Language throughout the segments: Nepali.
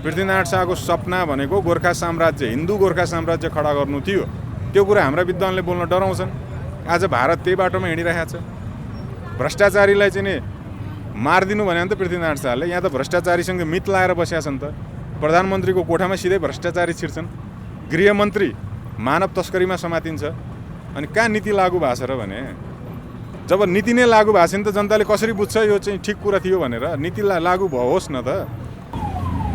पृथ्वीनारायण शाहको सपना भनेको गोर्खा साम्राज्य, हिन्दू गोर्खा साम्राज्य खडा गर्नु थियो। त्यो कुरा हाम्रा विद्वानले बोल्न डराउँछन्। आज भारत त्यही बाटोमा हिँडिरहेको छ। भ्रष्टाचारीलाई चाहिँ नि मारिदिनु भने त पृथ्वीनारायण शाहले, यहाँ त भ्रष्टाचारीसँग मित लाएर बसेका छन् त। प्रधानमन्त्रीको कोठामा सिधै भ्रष्टाचारी छिर्छन्। गृहमन्त्री मानव तस्करीमा समातिन्छ। अनि कहाँ नीति लागू भएको छ र भने, जब नीति नै लागू भएको छ नि त जनताले कसरी बुझ्छ यो चाहिँ ठिक कुरा थियो भनेर। नीति लागू होस् न त।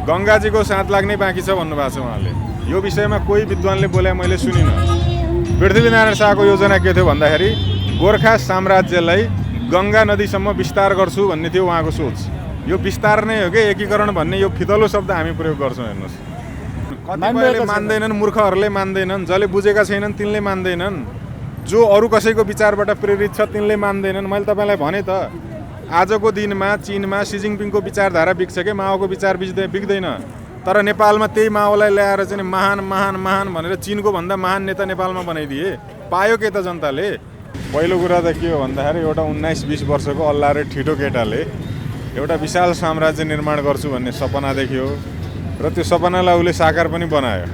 गङ्गाजीको 7 लाख नै बाँकी छ भन्नुभएको छ उहाँले। यो विषयमा कोही विद्वानले बोले मैले सुनिनँ। पृथ्वीनारायण शाहको योजना के थियो भन्दाखेरि गोर्खा साम्राज्यलाई गङ्गा नदीसम्म विस्तार गर्छु भन्ने थियो उहाँको सोच। यो विस्तार नै हो कि एकीकरण भन्ने यो फितलो शब्द हामी प्रयोग गर्छौँ। हेर्नुहोस्, कतिपयले मान्दैनन्, मूर्खहरूले मान्दैनन्, जसले बुझेका छैनन् तिनले मान्दैनन्, जो अरू कसैको विचारबाट प्रेरित छ तिनले मान्दैनन्। मैले तपाईँलाई भने त, आजको दिनमा चीनमा सी जिनपिङको विचारधारा बिग्छ कि माओको विचार बिग्दैन। तर नेपालमा त्यही माओलाई ल्याएर चाहिँ महान महान महान भनेर चीनको भन्दा महान नेता नेपालमा बनाइदिए। पायो के त जनताले? पहिलो कुरा त के हो भन्दाखेरि एउटा 19-20 वर्षको अल्ला र ठिटो केटाले एउटा विशाल साम्राज्य निर्माण गर्छु भन्ने सपना देख्यो र त्यो सपनालाई उसले साकार पनि बनायो।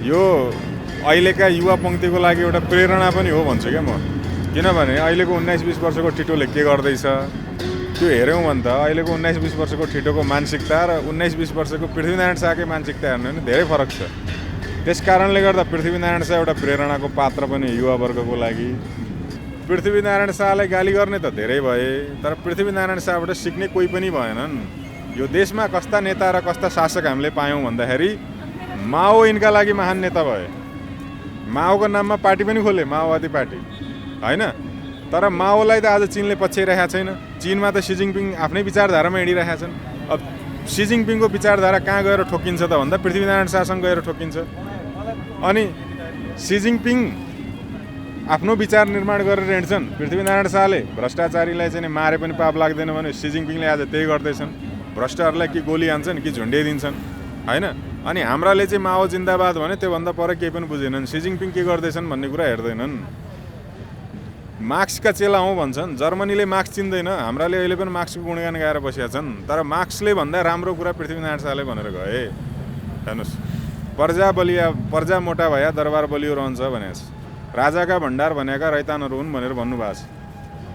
यो अहिलेका युवा पङ्क्तिको लागि एउटा प्रेरणा पनि हो भन्छु क्या म। किनभने अहिलेको 19-20 वर्षको ठिटोले के गर्दैछ त्यो हेऱ्यौँ भने त अहिलेको 19-20 वर्षको ठिटोको मानसिकता र 19-20 वर्षको पृथ्वीनारायण शाहकै मानसिकता हेर्नु भने धेरै फरक छ। त्यस कारणले गर्दा पृथ्वीनारायण शाह एउटा प्रेरणाको पात्र पनि युवावर्गको लागि। पृथ्वीनारायण शाहलाई गाली गर्ने त धेरै भए, तर पृथ्वीनारायण शाहबाट सिक्ने कोही पनि भएनन्। यो देशमा कस्ता नेता र कस्ता शासक हामीले पायौँ भन्दाखेरि माओ यिनका लागि महान नेता भए। माओको नाममा पार्टी पनि खोले, माओवादी पार्टी होइन। तर माओलाई त आज चीनले पछ्याइरहेको छैन। चीनमा त सी जिनपिङ आफ्नै विचारधारामा हिँडिरहेका छन्। अब सी जिनपिङको विचारधारा कहाँ गएर ठोकिन्छ त भन्दा पृथ्वीनारायण शाहसँग गएर ठोकिन्छ। अनि सी जिनपिङ आफ्नो विचार निर्माण गरेर हिँड्छन्। पृथ्वीनारायण शाहले भ्रष्टाचारीलाई चाहिँ मारे पनि पाप लाग्दैन भने सी जिनपिङले आज त्यही गर्दैछन्। भ्रष्टहरूलाई कि गोली हान्छन् कि झुन्ड्याइदिन्छन् होइन। अनि हाम्राले चाहिँ माओ जिन्दाबाद भने त्योभन्दा पर केही पनि बुझेनन्। सी जिनपिङ के गर्दैछन् भन्ने कुरा हेर्दैनन्। मार्क्सका चेला हौँ भन्छन्। जर्मनीले मार्क्स चिन्दैन, हाम्राले अहिले पनि मार्क्सको गुणगान गाएर बसेका छन्। तर मार्क्सले भन्दा राम्रो कुरा पृथ्वीनारायण शाहले भनेर गए। हेर्नुहोस्, पर्जा मोटा भया दरबार बलियो रहन्छ भने राजाका भण्डार भनेका रैतानहरू हुन् भनेर भन्नुभएको छ।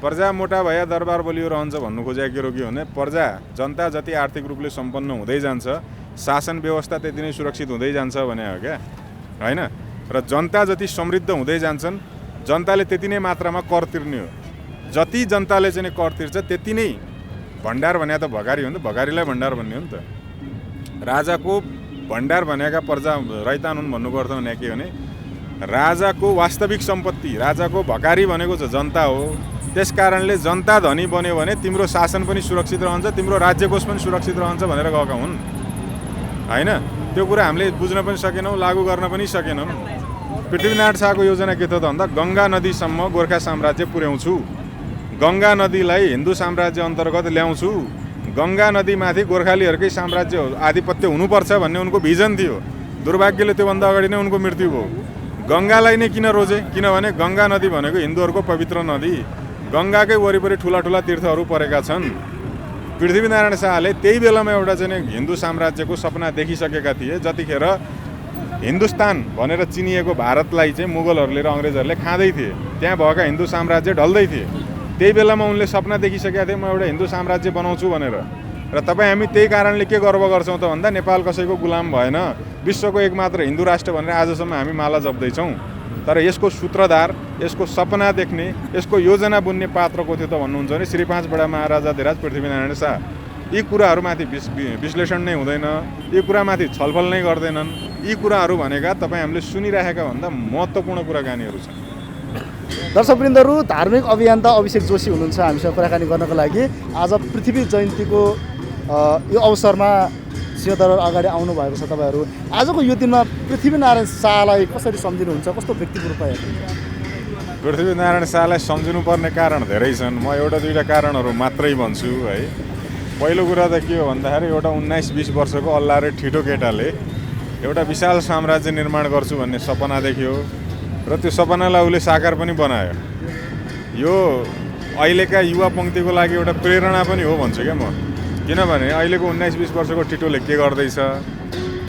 पर्जा मोटा भया दरबार बलियो रहन्छ भन्नु खोजेको के हो कि भने पर्जा जनता जति आर्थिक रूपले सम्पन्न हुँदै जान्छ शासन व्यवस्था त्यति नै सुरक्षित हुँदै जान्छ भने हो क्या होइन। र जनता जति समृद्ध हुँदै जान्छन् जनताले त्यति नै मात्रामा कर तिर्ने हो। जति जनताले चाहिँ कर तिर्छ त्यति नै भण्डार भने त भगारी हो नि त, भगारीलाई भण्डार भन्ने हो नि त। राजाको भण्डार भनेका पर्जा रैतान हुन् भन्नुको अर्थ भने के भने राजाको वास्तविक सम्पत्ति, राजाको भकारी भनेको चाहिँ जनता हो। त्यस कारणले जनता धनी बन्यो भने तिम्रो शासन पनि सुरक्षित रहन्छ, तिम्रो राज्यकोष पनि सुरक्षित रहन्छ भनेर गएका हुन् होइन। त्यो कुरा हामीले बुझ्न पनि सकेनौँ, लागू गर्न पनि सकेनौँ। पृथ्वीनारायण शाहको योजना के थियो त भन्दा गङ्गा नदीसम्म गोर्खा साम्राज्य पुर्याउँछु, गङ्गा नदीलाई हिन्दू साम्राज्य अन्तर्गत ल्याउँछु, गङ्गा नदीमाथि गोर्खालीहरूकै साम्राज्य आधिपत्य हुनुपर्छ भन्ने उनको भिजन थियो। दुर्भाग्यले त्योभन्दा अगाडि नै उनको मृत्यु भयो। गङ्गालाई नै किन रोजे? किनभने गङ्गा नदी भनेको हिन्दूहरूको पवित्र नदी, गङ्गाकै वरिपरि ठुला ठुला तीर्थहरू परेका छन्। पृथ्वीनारायण शाहले त्यही बेलामा एउटा चाहिँ हिन्दू साम्राज्यको सपना देखिसकेका थिए। जतिखेर हिन्दुस्तान भनेर चिनिएको भारतलाई चाहिँ मुगलहरूले र अङ्ग्रेजहरूले खाँदै थिए, त्यहाँ भएका हिन्दू साम्राज्य ढल्दै थिए। त्यही बेलामा उनले सपना देखिसकेका थिए म एउटा हिन्दू साम्राज्य बनाउँछु भनेर। र तपाईँ हामी त्यही कारणले के गर्व गर्छौँ त भन्दा नेपाल कसैको गुलाम भएन, विश्वको एकमात्र हिन्दू राष्ट्र भनेर आजसम्म हामी माला जप्दैछौँ। तर यसको सूत्रधार, यसको सपना देख्ने, यसको योजना बुन्ने पात्र को थियो त भन्नुहुन्छ भने श्री 5 बडा महाराजाधिराज पृथ्वीनारायण शाह। यी कुराहरूमाथि विश्लेषण नै हुँदैन, यी कुरामाथि छलफल नै गर्दैनन्। यी कुराहरू भनेका तपाईँ हामीले सुनिरहेका भन्दा महत्त्वपूर्ण कुराकानीहरू छन्। दर्शकवृन्दहरू, धार्मिक अभियन्ता अभिषेक जोशी हुनुहुन्छ हामीसँग कुराकानी गर्नको लागि। आज पृथ्वी जयन्तीको यो अवसरमा सिंहदरबार अगाडि आउनु भएको छ तपाईँहरू। आजको यो दिनमा पृथ्वीनारायण शाहलाई कसरी सम्झिनुहुन्छ, कस्तो व्यक्तिको रूपमा हेर्नुहुन्छ? पृथ्वीनारायण शाहलाई सम्झिनुपर्ने कारण धेरै छन्। म एउटा दुईवटा कारणहरू मात्रै भन्छु है। पहिलो कुरा त के हो भन्दाखेरि एउटा 19-20 वर्षको अल्ला र ठिटो केटाले एउटा विशाल साम्राज्य निर्माण गर्छु भन्ने सपना देख्यो र त्यो सपनालाई उसले साकार पनि बनायो। यो अहिलेका युवा पङ्क्तिको लागि एउटा प्रेरणा पनि हो भन्छु क्या म। किनभने अहिलेको 19-20 वर्षको ठिटोले के गर्दैछ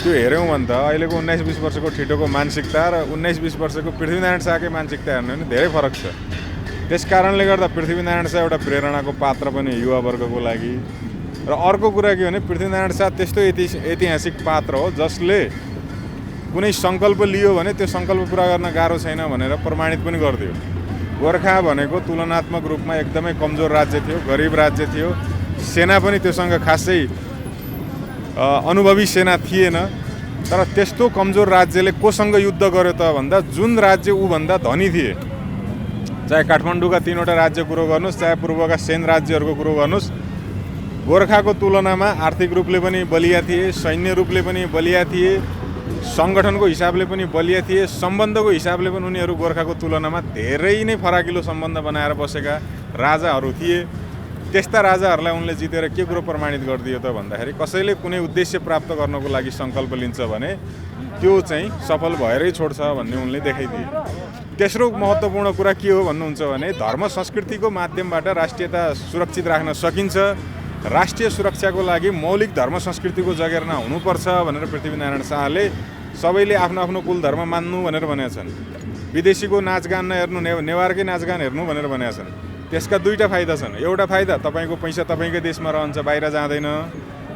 त्यो हेऱ्यौँ भने त अहिलेको 19-20 वर्षको ठिटोको मानसिकता र 19-20 वर्षको पृथ्वीनारायण शाहकै मानसिकता हेर्नु भने धेरै फरक छ। त्यस कारणले गर्दा पृथ्वीनारायण शाह एउटा प्रेरणाको पात्र पनि युवावर्गको लागि। र अर्को कुरा के भने पृथ्वीनारायण शाह त्यस्तो ऐतिहासिक पात्र हो जसले कुनै सङ्कल्प लियो भने त्यो सङ्कल्प पुरा गर्न गाह्रो छैन भनेर प्रमाणित पनि गरिदियो। गोर्खा भनेको तुलनात्मक रूपमा एकदमै कमजोर राज्य थियो, गरिब राज्य थियो, सेना पनि त्योसँग खासै अनुभवी सेना थिएन। तर त्यस्तो कमजोर राज्यले कोसँग युद्ध गर्यो त भन्दा जुन राज्य ऊभन्दा धनी थिए, चाहे काठमाडौँका 3वटा राज्य कुरो गर्नुहोस्, चाहे पूर्वका सेन राज्यहरूको कुरो गर्नुहोस्, गोर्खाको तुलनामा आर्थिक रूपले पनि बलिया थिए, सैन्य रूपले पनि बलिया थिए, सङ्गठनको हिसाबले पनि बलिया थिए, सम्बन्धको हिसाबले पनि उनीहरू गोर्खाको तुलनामा धेरै नै फराकिलो सम्बन्ध बनाएर बसेका राजाहरू थिए। त्यस्ता राजाहरूलाई उनले जितेर के कुरो प्रमाणित गरिदियो त भन्दाखेरि कसैले कुनै उद्देश्य प्राप्त गर्नको लागि सङ्कल्प लिन्छ भने त्यो चाहिँ सफल भएरै छोड्छ भन्ने उनले देखाइदिए। तेस्रो महत्त्वपूर्ण कुरा के हो भन्नुहुन्छ भने धर्म संस्कृतिको माध्यमबाट राष्ट्रियता सुरक्षित राख्न सकिन्छ। राष्ट्रिय सुरक्षाको लागि मौलिक धर्म संस्कृतिको जगेर्ना हुनुपर्छ भनेर पृथ्वीनारायण शाहले सबैले आफ्नो आफ्नो कुल धर्म मान्नु भनेर भनेका छन्। विदेशीको नाचगान नहेर्नु, नेवारकै नाचगान हेर्नु भनेर भनेका छन्। त्यसका दुईटा फाइदा छन्। एउटा फाइदा तपाईँको पैसा तपाईँकै देशमा रहन्छ, बाहिर जाँदैन।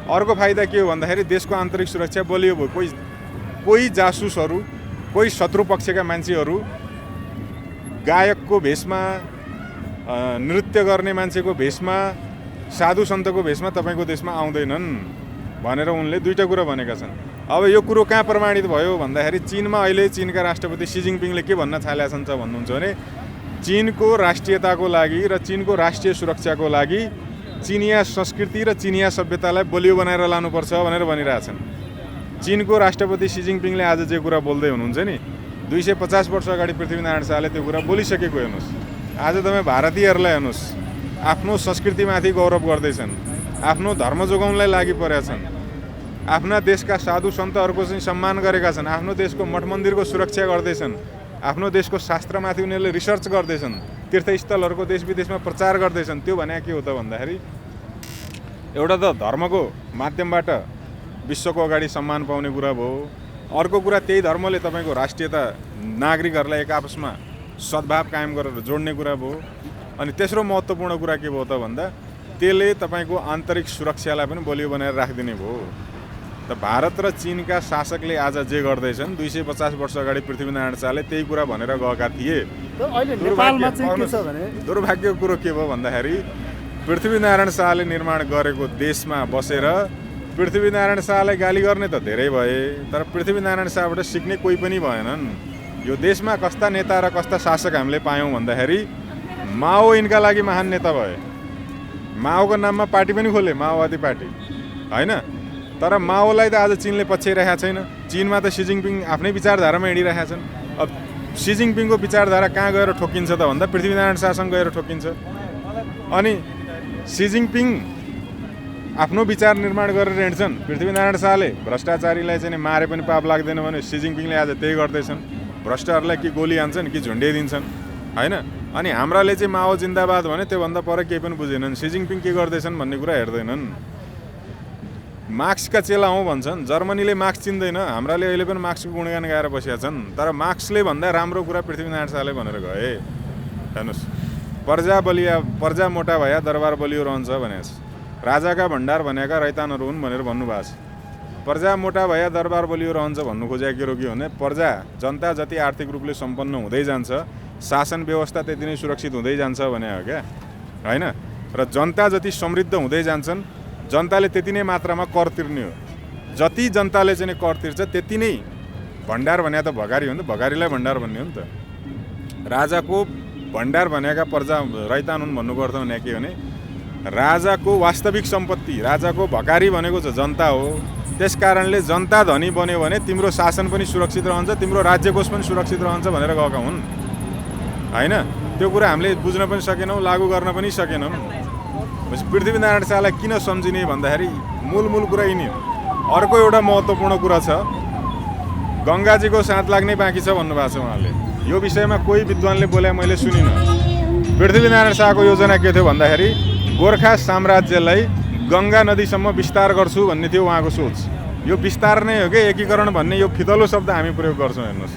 अर्को फाइदा के हो भन्दाखेरि देशको आन्तरिक सुरक्षा बलियो भयो। कोही जासुसहरू, कोही शत्रु पक्षका मान्छेहरू गायकको भेषमा, नृत्य गर्ने मान्छेको भेषमा, साधु सन्तको भेषमा तपाईँको देशमा आउँदैनन् भनेर उनले दुईटा कुरा भनेका छन्। अब यो कुरो कहाँ प्रमाणित भयो भन्दाखेरि चीनमा अहिले चीनका राष्ट्रपति सी जिनपिङले के भन्न थालेका छन् भन्नुहुन्छ भने चीनको राष्ट्रियताको लागि र चीनको राष्ट्रिय सुरक्षाको लागि चिनिया संस्कृति र चिनिया सभ्यतालाई बलियो बनाएर लानुपर्छ भनेर भनिरहेछन्। चीनको राष्ट्रपति सी जिनपिङले आज जे कुरा बोल्दै हुनुहुन्छ नि 250 वर्ष अगाडि पृथ्वीनारायण शाहले त्यो कुरा बोलिसकेको हेर्नुहोस्। आज तपाईँ भारतीयहरूलाई हेर्नुहोस्, आफ्नो संस्कृतिमाथि गौरव गर्दैछन्, आफ्नो धर्म जोगाउनलाई लागि परेका छन्, आफ्ना देशका साधु सन्तहरूको चाहिँ सम्मान गरेका छन्, आफ्नो देशको मठ मन्दिरको सुरक्षा गर्दैछन्, आफ्नो देशको शास्त्रमाथि उनीहरूले रिसर्च गर्दैछन्, तीर्थस्थलहरूको देश विदेशमा प्रचार गर्दैछन्। त्यो भने के हो त भन्दाखेरि एउटा त धर्मको माध्यमबाट विश्वको अगाडि सम्मान पाउने कुरा भयो। अर्को कुरा त्यही धर्मले तपाईँको राष्ट्रियता, नागरिकहरूलाई एक आपसमा सद्भाव कायम गरेर जोड्ने कुरा भयो। अनि तेस्रो महत्त्वपूर्ण कुरा के भयो त भन्दा त्यसले तपाईँको आन्तरिक सुरक्षालाई पनि बलियो बनाएर राखिदिने भयो। त भारत र चीनका शासकले आज जे गर्दैछन् 250 वर्ष अगाडि पृथ्वीनारायण शाहले त्यही कुरा भनेर गएका थिए। दुर्भाग्यको कुरो के भयो भन्दाखेरि पृथ्वीनारायण शाहले निर्माण गरेको देशमा बसेर पृथ्वीनारायण शाहलाई गाली गर्ने त धेरै भए, तर पृथ्वीनारायण शाहबाट सिक्ने कोही पनि भएनन्। यो देशमा कस्ता नेता र कस्ता शासक हामीले पायौँ भन्दाखेरि माओ यिनका लागि महान नेता भए। माओको नाममा पार्टी पनि खोले, माओवादी पार्टी होइन। तर माओलाई त आज चीनले पछ्याइरहेको छैन। चीनमा त सी जिनपिङ आफ्नै विचारधारामा हिँडिरहेका छन्। अब सी जिनपिङको विचारधारा कहाँ गएर ठोकिन्छ त भन्दा पृथ्वीनारायण शाहसँग गएर ठोकिन्छ। अनि सी जिनपिङ आफ्नो विचार निर्माण गरेर हिँड्छन्। पृथ्वीनारायण शाहले भ्रष्टाचारीलाई चाहिँ मारे पनि पाप लाग्दैन भने सी जिनपिङले आज त्यही गर्दैछन्। भ्रष्टहरूलाई कि गोली हान्छन् कि झुन्ड्याइदिन्छन् होइन। अनि हाम्राले चाहिँ माओ जिन्दाबाद भने त्योभन्दा पर केही पनि बुझेनन्। सी जिनपिङ के गर्दैछन् भन्ने कुरा हेर्दैनन्। मार्क्सका चेला हौँ भन्छन्। जर्मनीले मार्क्स चिन्दैन, हाम्राले अहिले पनि मार्क्सको गुणगान गाएर बसेका छन्। तर मार्क्सले भन्दा राम्रो कुरा पृथ्वीनारायण शाहले भनेर गए। हेर्नुहोस्, पर्जा मोटा भया दरबार बलियो रहन्छ भने राजाका भण्डार भनेका रैतानहरू हुन् भनेर भन्नुभएको छ। पर्जा मोटा भया दरबार बलियो रहन्छ भन्नु खोजेको के हो भने पर्जा जनता जति आर्थिक रूपले सम्पन्न हुँदै जान्छ, शासन व्यवस्था त्यति नै सुरक्षित हुँदै जान्छ भने हो क्या होइन। र जनता जति समृद्ध हुँदै जान्छन्, जनताले त्यति नै मात्रामा कर तिर्ने हो। जति जनताले चाहिँ कर तिर्छ त्यति नै भण्डार भने त भगारी हो नि त, भगारीलाई भण्डार भन्ने हो नि त। राजाको भण्डार भनेका पर्जा रैतान हुन् भन्नुको अर्थ भने के भने राजाको वास्तविक सम्पत्ति, राजाको भगारी भनेको चाहिँ जनता हो। त्यस कारणले जनता धनी बन्यो भने तिम्रो शासन पनि सुरक्षित रहन्छ, तिम्रो राज्यकोष पनि सुरक्षित रहन्छ भनेर गएका हुन् होइन। त्यो कुरा हामीले बुझ्न पनि सकेनौँ, लागू गर्न पनि सकेनौँ। पृथ्वीनारायण शाहलाई किन सम्झिने भन्दाखेरि मूल कुरा यिनी हो। अर्को एउटा महत्त्वपूर्ण कुरा छ, गङ्गाजीको साथ लाग्नै बाँकी छ भन्नुभएको छ उहाँले। यो विषयमा कोही विद्वानले बोले मैले सुनिनँ। पृथ्वीनारायण शाहको योजना के थियो भन्दाखेरि गोर्खा साम्राज्यलाई गङ्गा नदीसम्म विस्तार गर्छु भन्ने थियो उहाँको सोच। यो विस्तार नै हो कि एकीकरण भन्ने यो फितलो शब्द हामी प्रयोग गर्छौँ। हेर्नुहोस्,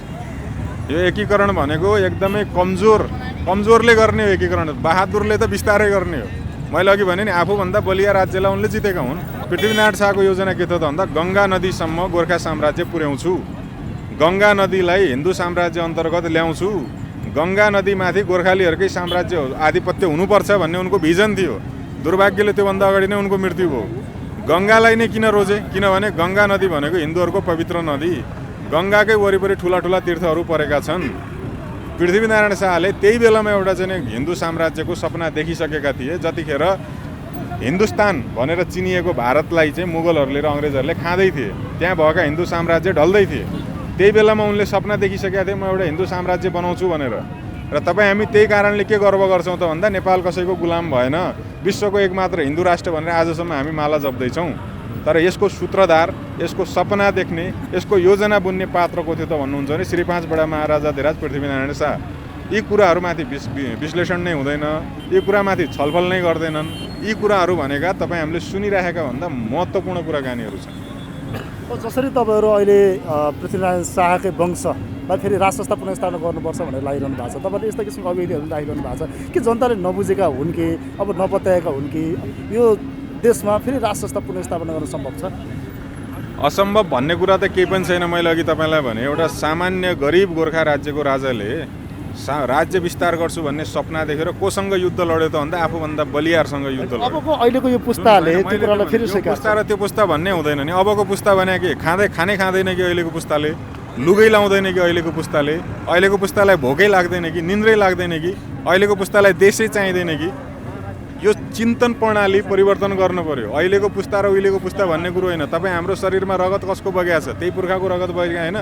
यो एकीकरण भनेको एकदमै कमजोरले गर्ने हो एकीकरण। बहादुरले त विस्तारै गर्ने हो। मैले अघि भने नि आफूभन्दा बलिया राज्यलाई उनले जितेका हुन्। पृथ्वीनारायण शाहको योजना के थियो त भन्दा गङ्गा नदीसम्म गोर्खा साम्राज्य पुर्याउँछु, गङ्गा नदीलाई हिन्दू साम्राज्य अन्तर्गत ल्याउँछु, गङ्गा नदीमाथि गोर्खालीहरूकै साम्राज्य आधिपत्य हुनुपर्छ भन्ने उनको भिजन थियो। दुर्भाग्यले त्योभन्दा अगाडि नै उनको मृत्यु भयो। गङ्गालाई नै किन रोजे? किनभने गङ्गा नदी भनेको हिन्दूहरूको पवित्र नदी, गङ्गाकै वरिपरि ठुला ठुला तीर्थहरू परेका छन्। पृथ्वीनारायण शाहले त्यही बेलामा एउटा चाहिँ हिन्दू साम्राज्यको सपना देखिसकेका थिए। जतिखेर हिन्दुस्तान भनेर चिनिएको भारतलाई चाहिँ मुगलहरूले र अङ्ग्रेजहरूले खाँदै थिए, त्यहाँ भएका हिन्दू साम्राज्य ढल्दै थिए। त्यही बेलामा उनले सपना देखिसकेका थिए, म एउटा हिन्दू साम्राज्य बनाउँछु भनेर। र तपाईँ हामी त्यही कारणले के गर्व गर्छौँ त भन्दा नेपाल कसैको गुलाम भएन, विश्वको एकमात्र हिन्दू राष्ट्र भनेर आजसम्म हामी माला जप्दैछौँ। तर यसको सूत्रधार, यसको सपना देख्ने, यसको योजना बुन्ने पात्र को थियो त भन्नुहुन्छ भने श्री 5 बडा महाराजाधिराज पृथ्वीनारायण शाह। यी कुराहरूमाथि विश्लेषण नै हुँदैन, यी कुरामाथि छलफल नै गर्दैनन्। यी कुराहरू भनेका तपाईँ हामीले सुनिरहेका भन्दा महत्त्वपूर्ण कुराकानीहरू छन्। जसरी तपाईँहरू अहिले पृथ्वीनारायण शाहकै वंशलाई फेरि राज संस्था पुनर्स्थापना गर्नुपर्छ भनेर लागिरहनु भएको छ, तपाईँले यस्ता किसिमको अभियानहरू राखिरहनु भएको छ कि जनताले नबुझेका हुन् कि अब नपत्याएका हुन् कि यो देशमा फेरि राज संस्था पुनर्स्थापना गर्न सम्भव छ? असम्भव भन्ने कुरा त केही पनि छैन। मैले अघि तपाईँलाई भने एउटा सामान्य गरिब गोर्खा राज्यको राजाले राज्य विस्तार गर्छु भन्ने सपना देखेर कोसँग युद्ध लड्यो त भन्दा आफूभन्दा बलियारसँग युद्ध लड्यो। अबको अहिलेको यो पुस्ताले त्यो कुरालाई फेरि यो पुस्ता र त्यो पुस्ता भन्ने हुँदैन नि। अबको पुस्ता भने के खाने खाँदैन कि अहिलेको पुस्ताले, लुगै लाउँदैन कि अहिलेको पुस्ताले, अहिलेको पुस्तालाई भोकै लाग्दैन कि निन्द्रै लाग्दैन कि, अहिलेको पुस्तालाई देशै चाहिँदैन कि? यो चिन्तन प्रणाली परिवर्तन गर्नु पर्यो। अहिलेको पुस्ता र उहिलेको पुस्ता भन्ने कुरो होइन। तपाईँ हाम्रो शरीरमा रगत कसको बगेको छ? त्यही पुर्खाको रगत बगेको होइन?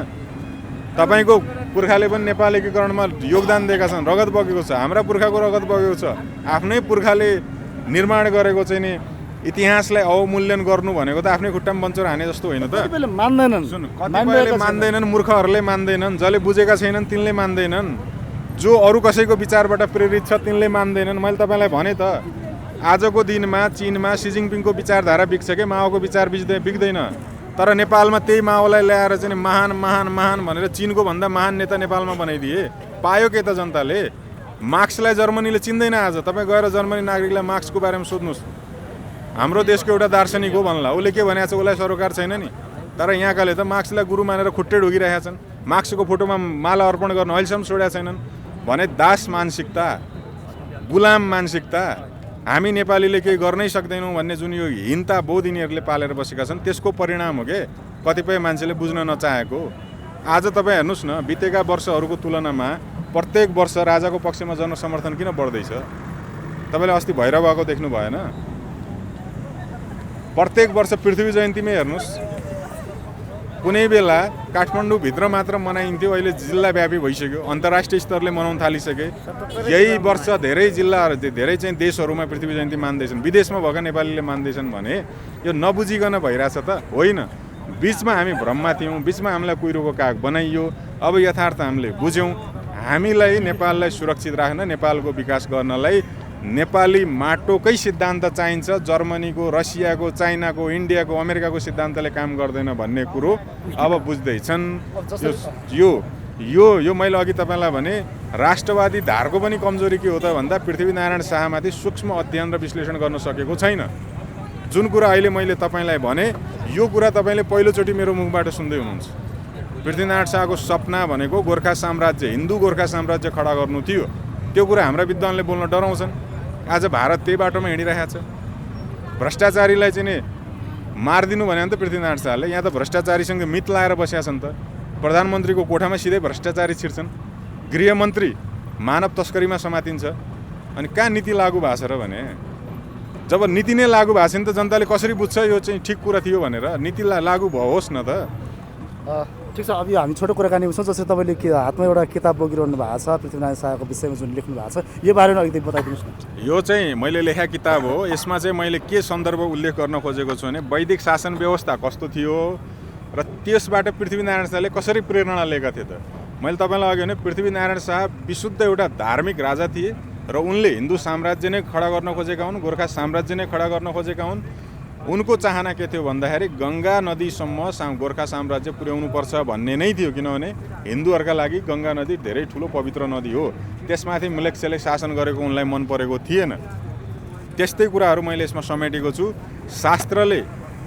तपाईँको पुर्खाले पनि नेपाल एकीकरणमा योगदान दिएका छन्, रगत बगेको छ। हाम्रा पुर्खाको रगत बगेको छ। आफ्नै पुर्खाले निर्माण गरेको चाहिँ नि इतिहासलाई अवमूल्यन गर्नु भनेको त आफ्नै खुट्टामा बन्चर हाने जस्तो होइन त? कतिपयले मान्दैनन्, कतिपयले मान्दैनन्, मूर्खहरूले मान्दैनन्, जसले बुझेका छैनन् तिनले मान्दैनन्, जो अरू कसैको विचारबाट प्रेरित छ तिनले मान्दैनन्। मैले तपाईँलाई भने त आजको दिनमा चीनमा सी जिनपिङको विचारधारा बिग्छ कि माओको विचार बिग्दैन। तर नेपालमा त्यही माओलाई ल्याएर चाहिँ महान महान महान भनेर चीनको भन्दा महान नेता नेपालमा बनाइदिए। पायो के त जनताले? मार्क्सलाई जर्मनीले चिन्दैन। आज तपाईँ गएर जर्मनी नागरिकलाई मार्क्सको बारेमा सोध्नुहोस्। हाम्रो देशको एउटा दार्शनिक हो भन्ला, उसले के भनेको छ? उसलाई सरोकार छैन नि। तर यहाँकाले त मार्क्सलाई गुरु मानेर खुट्टे ढोगिरहेका छन्। मार्क्सको फोटोमा माला अर्पण गर्न अहिलेसम्म छोडेका छैनन् भने दास मानसिकता, गुलाम मानसिकता, हामी नेपालीले केही गर्नै सक्दैनौँ भन्ने जुन यो हिंता बोध यिनीहरूले पालेर बसेका छन्, त्यसको परिणाम हो के कतिपय मान्छेले बुझ्न नचाहेको। आज तपाईँ हेर्नुहोस् न, बितेका वर्षहरूको तुलनामा प्रत्येक वर्ष राजाको पक्षमा जनसमर्थन किन बढ्दैछ? तपाईँले अस्ति भैरवाको देख्नु भएन? प्रत्येक वर्ष पृथ्वी जयन्तीमै हेर्नुहोस्, कुनै बेला काठमाडौँभित्र मात्र मनाइन्थ्यो, अहिले जिल्लाव्यापी भइसक्यो, अन्तर्राष्ट्रिय स्तरले मनाउन थालिसके। यही वर्ष धेरै जिल्लाहरू, धेरै चाहिँ देशहरूमा पृथ्वी जयन्ती मान्दैछन्, विदेशमा भएका नेपालीले मान्दैछन् भने यो नबुझिकन भइरहेछ त होइन? बिचमा हामी भ्रममा थियौँ, बिचमा हामीलाई कुहिरोको काग बनाइयो। अब यथार्थ हामीले बुझ्यौँ। हामीलाई नेपाललाई सुरक्षित राख्न, नेपालको विकास गर्नलाई नेपाली माटोकै सिद्धान्त चाहिन्छ। जर्मनीको, रसियाको, चाइनाको, इन्डियाको, अमेरिकाको सिद्धान्तले काम गर्दैन भन्ने कुरो अब बुझ्दैछन्। यो मैले अघि तपाईँलाई भने राष्ट्रवादी धारको पनि कमजोरी के हो त भन्दा पृथ्वीनारायण शाहमाथि सूक्ष्म अध्ययन र विश्लेषण गर्न सकेको छैन। जुन कुरा अहिले मैले तपाईँलाई भने यो कुरा तपाईँले पहिलोचोटि मेरो मुखबाट सुन्दै हुनुहुन्छ। पृथ्वीनारायण शाहको सपना भनेको गोर्खा साम्राज्य, हिन्दू गोर्खा साम्राज्य खडा गर्नु थियो। त्यो कुरा हाम्रा विद्वानले बोल्न डराउँछन्। आज भारत त्यही बाटोमा हिँडिरहेको छ। भ्रष्टाचारीलाई चाहिँ नि मारिदिनु भने त पृथ्वीनारायण शाहले, यहाँ त भ्रष्टाचारीसँग मित लाएर बसेका छन् त। प्रधानमन्त्रीको कोठामा सिधै भ्रष्टाचारी छिर्छन्। गृहमन्त्री मानव तस्करीमा समातिन्छ। अनि कहाँ नीति लागू भएको छ र भने? जब नीति नै लागू भएको छैन त जनताले कसरी बुझ्छ यो चाहिँ ठिक कुरा थियो भनेर? नीति लागू होस् न त। ठिक छ, अब यो हामी छोटो कुराकानी गर्छौँ। जस्तै तपाईँले हातमा एउटा किताब बोकिरहनु भएको छ पृथ्वीनारायण शाहको विषयमा जुन लेख्नु भएको छ, यो बारेमा अलिकति बताइदिनुहोस् न। यो चाहिँ मैले लेखेको किताब हो। यसमा चाहिँ मैले के सन्दर्भ उल्लेख गर्न खोजेको छु भने वैदिक शासन व्यवस्था कस्तो थियो र त्यसबाट पृथ्वीनारायण शाहले कसरी प्रेरणा लिएका थिए त। मैले तपाईँलाई अघि भने पृथ्वीनारायण शाह विशुद्ध एउटा धार्मिक राजा थिए र उनले हिन्दू साम्राज्य नै खडा गर्न खोजेका हुन्, गोर्खा साम्राज्य नै खडा गर्न खोजेका हुन्। उनको चाहना के थियो भन्दाखेरि गङ्गा नदीसम्म गोर्खा साम्राज्य पुर्याउनुपर्छ भन्ने नै थियो। किनभने हिन्दूहरूका लागि गङ्गा नदी धेरै ठुलो पवित्र नदी हो। त्यसमाथि म्लेच्छले शासन गरेको उनलाई मन परेको थिएन। त्यस्तै कुराहरू मैले यसमा समेटेको छु। शास्त्रले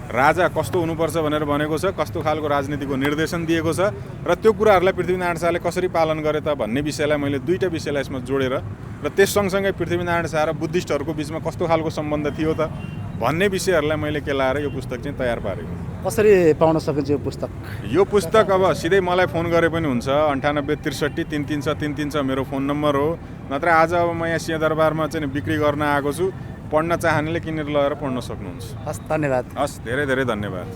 राजा कस्तो हुनुपर्छ भनेर भनेको छ, कस्तो खालको राजनीतिको निर्देशन दिएको छ र त्यो कुराहरूलाई पृथ्वीनारायण शाहले कसरी पालन गरे त भन्ने विषयलाई मैले दुईवटा विषयलाई यसमा जोडेर र त्यस सँगसँगै पृथ्वीनारायण शाह र बुद्धिस्टहरूको बिचमा कस्तो खालको सम्बन्ध थियो त भन्ने विषयहरूलाई मैले केलाएर यो पुस्तक चाहिँ तयार पारेको। कसरी पाउन सकिन्छ यो पुस्तक? यो पुस्तक अब सिधै मलाई फोन गरे पनि हुन्छ। 98 63 336 336 मेरो फोन नम्बर हो। नत्र आज अब म यहाँ सिंहदरबारमा चाहिँ बिक्री गर्न आएको छु। पढ्न चाहनेले किनेर लगेर पढ्न सक्नुहुन्छ। हस्, धन्यवाद। हस्, धेरै धेरै धन्यवाद।